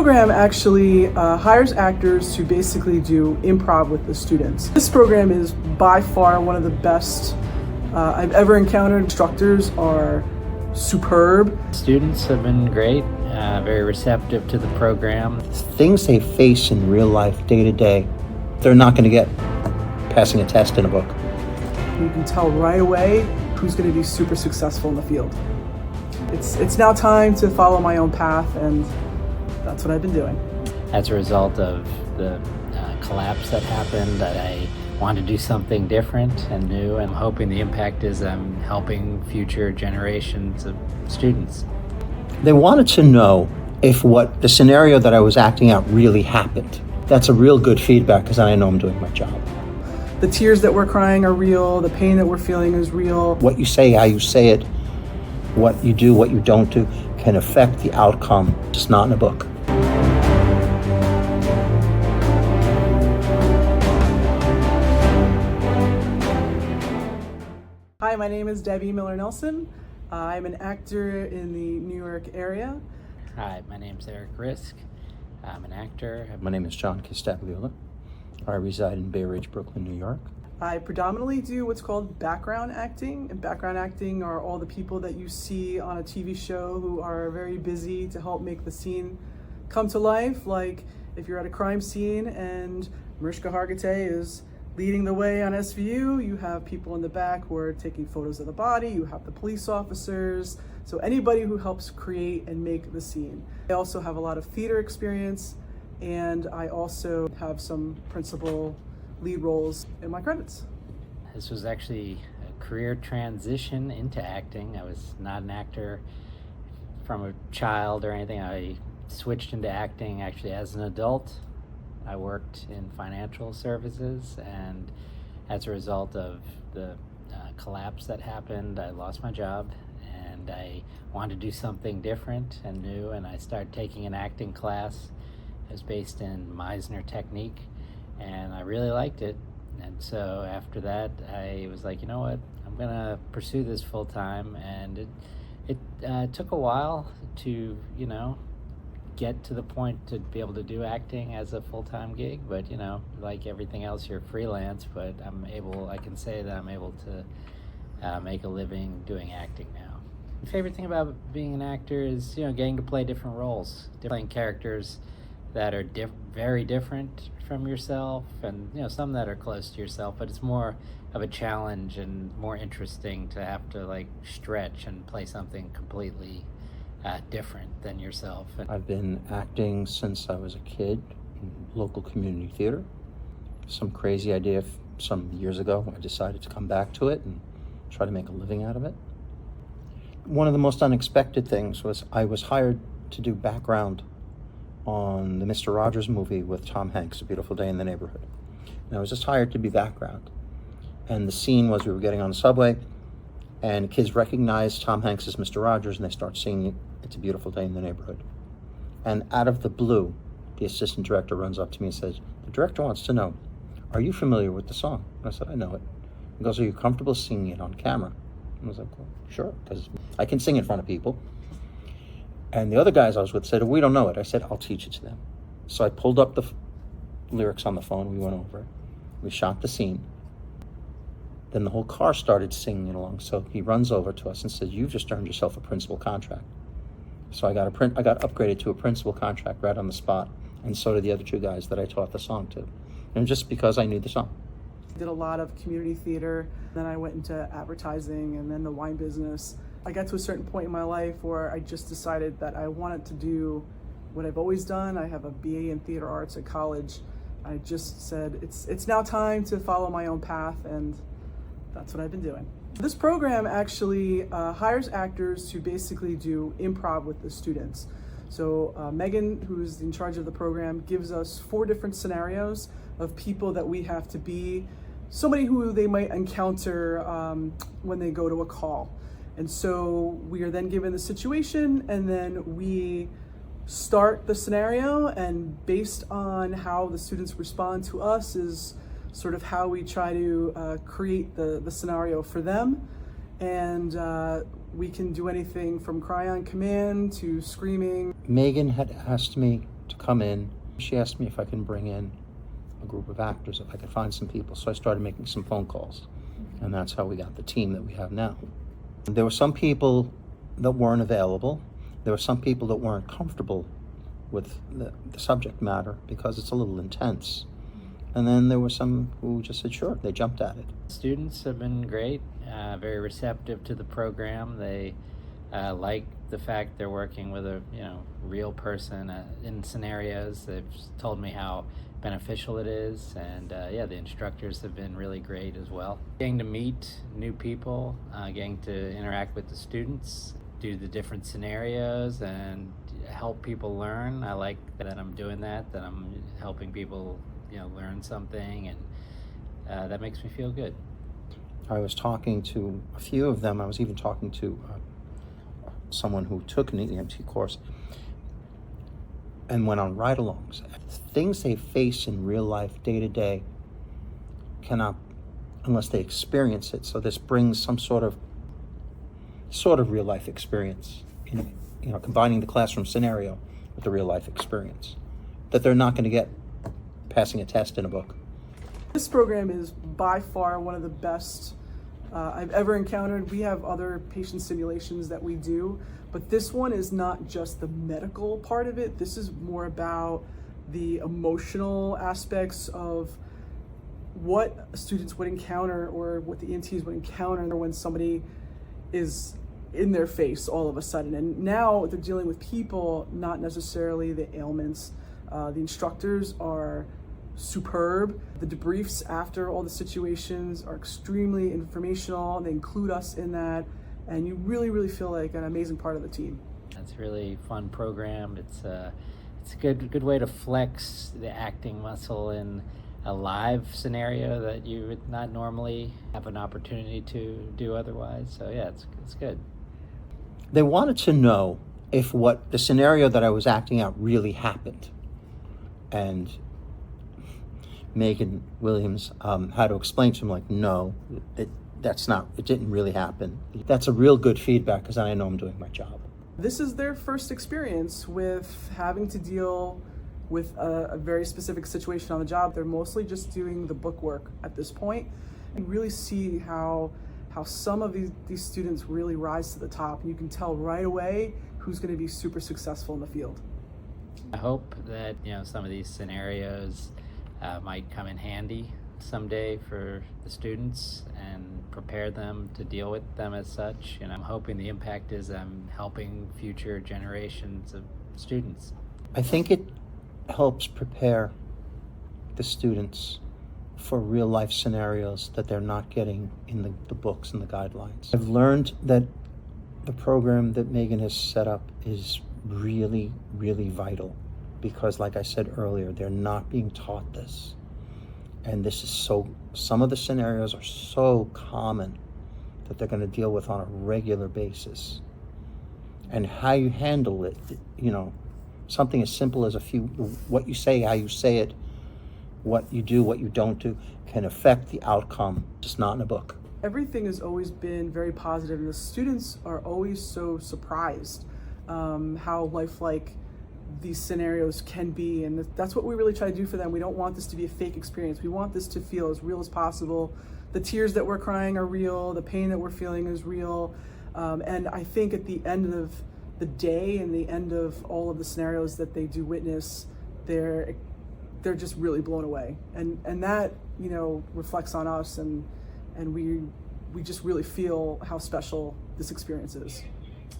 program actually hires actors to basically do improv with the students. This program is by far one of the best I've ever encountered. Instructors are superb. Students have been great, very receptive to the program. Things they face in real life, day to day, they're not going to get passing a test in a book. You can tell right away who's going to be super successful in the field. It's now time to follow my own path, and that's what I've been doing. As a result of the collapse that happened, I wanted to do something different and new, and I'm hoping the impact is I'm helping future generations of students. They wanted to know if what the scenario that I was acting out really happened. That's a real good feedback because I know I'm doing my job. The tears that we're crying are real, the pain that we're feeling is real. What you say, how you say it, what you do, what you don't do, can affect the outcome. It's not in a book. Hi, my name is Debbie Miller-Nelson. I'm an actor in the New York area. Hi, my name's Eric Risk. I'm an actor. My name is John Castagliola. I reside in Bay Ridge, Brooklyn, New York. I predominantly do what's called background acting, and background acting are all the people that you see on a TV show who are very busy to help make the scene come to life. Like if you're at a crime scene and Mariska Hargitay is leading the way on SVU, you have people in the back who are taking photos of the body, you have the police officers, so anybody who helps create and make the scene. I also have a lot of theater experience, and I also have some principal lead roles in my credits. This was actually a career transition into acting. I was not an actor from a child or anything. I switched into acting actually as an adult. I worked in financial services, and as a result of the collapse that happened, I lost my job, and I wanted to do something different and new, and I started taking an acting class. It was based in Meisner technique, and I really liked it. And so after that, I was like, you know what, I'm gonna pursue this full time. And it took a while to, get to the point to be able to do acting as a full-time gig, but like everything else, you're freelance, but I can say that I'm able to make a living doing acting now. My favorite thing about being an actor is, getting to play different roles, playing characters that are very different from yourself, and some that are close to yourself, but it's more of a challenge and more interesting to have to stretch and play something completely different than yourself. I've been acting since I was a kid in local community theater. Some crazy idea some years ago, I decided to come back to it and try to make a living out of it. One of the most unexpected things was I was hired to do background on the Mr. Rogers movie with Tom Hanks, A Beautiful Day in the Neighborhood. And I was just hired to be background. And the scene was we were getting on the subway, and kids recognized Tom Hanks as Mr. Rogers, and they start singing It's a Beautiful Day in the Neighborhood. And out of the blue, the assistant director runs up to me and says, the director wants to know, are you familiar with the song? And I said, I know it. He goes, are you comfortable singing it on camera? And I was like, well, sure, because I can sing in front of people. And the other guys I was with said, we don't know it. I said, I'll teach it to them. So I pulled up the lyrics on the phone. We went over it. We shot the scene. Then the whole car started singing it along. So he runs over to us and says, you've just earned yourself a principal contract. So I got upgraded to a principal contract right on the spot. And so did the other two guys that I taught the song to. And just because I knew the song. I did a lot of community theater. Then I went into advertising and then the wine business. I got to a certain point in my life where I just decided that I wanted to do what I've always done. I have a BA in theater arts at college. I just said, it's now time to follow my own path, and that's what I've been doing. This program actually hires actors to basically do improv with the students. So Megan, who's in charge of the program, gives us 4 different scenarios of people that we have to be, somebody who they might encounter when they go to a call. And so we are then given the situation, and then we start the scenario, and based on how the students respond to us is sort of how we try to create the scenario for them. And we can do anything from cry on command to screaming. Megan had asked me to come in. She asked me if I can bring in a group of actors, if I could find some people. So I started making some phone calls, and that's how we got the team that we have now. There were some people that weren't available. There were some people that weren't comfortable with the subject matter because it's a little intense. And then there were some who just said, sure, they jumped at it. Students have been great, very receptive to the program. They like the fact they're working with a real person in scenarios. They've told me how beneficial it is, and the instructors have been really great as well. Getting to meet new people, getting to interact with the students, do the different scenarios and help people learn. I like that I'm doing that I'm helping people learn something, and that makes me feel good. I was talking to a few of them. I was even talking to someone who took an EMT course and went on ride-alongs. Things they face in real life, day to day, cannot, unless they experience it. So this brings some sort of real life experience, combining the classroom scenario with the real life experience that they're not going to get passing a test in a book. This program is by far one of the best I've ever encountered. We have other patient simulations that we do, but this one is not just the medical part of it. This is more about the emotional aspects of what students would encounter, or what the EMTs would encounter when somebody is in their face all of a sudden. And now they're dealing with people, not necessarily the ailments. The instructors are superb. The debriefs after all the situations are extremely informational. They include us in that, and you really, really feel like an amazing part of the team. It's a really fun program. It's a good way to flex the acting muscle in a live scenario that you would not normally have an opportunity to do otherwise. So yeah, it's good. They wanted to know if what the scenario that I was acting out really happened. And Megan Williams had to explain to him, like, no, it didn't really happen. That's a real good feedback, because I know I'm doing my job. This is their first experience with having to deal with a very specific situation on the job. They're mostly just doing the book work at this point. You really see how some of these students really rise to the top. You can tell right away who's going to be super successful in the field. I hope that some of these scenarios might come in handy someday for the students and prepare them to deal with them as such. And I'm hoping the impact is I'm helping future generations of students. I think it helps prepare the students for real life scenarios that they're not getting in the books and the guidelines. I've learned that the program that Megan has set up is really, really vital, because like I said earlier, they're not being taught this. And this is some of the scenarios are so common that they're going to deal with on a regular basis. And how you handle it, something as simple as what you say, how you say it, what you do, what you don't do, can affect the outcome, just not in a book. Everything has always been very positive, and the students are always so surprised how lifelike these scenarios can be, and that's what we really try to do for them. We don't want this to be a fake experience. We want this to feel as real as possible. The tears that we're crying are real, the pain that we're feeling is real, and I think at the end of the day and the end of all of the scenarios that they do witness, they're just really blown away, and that reflects on us, and we just really feel how special this experience is.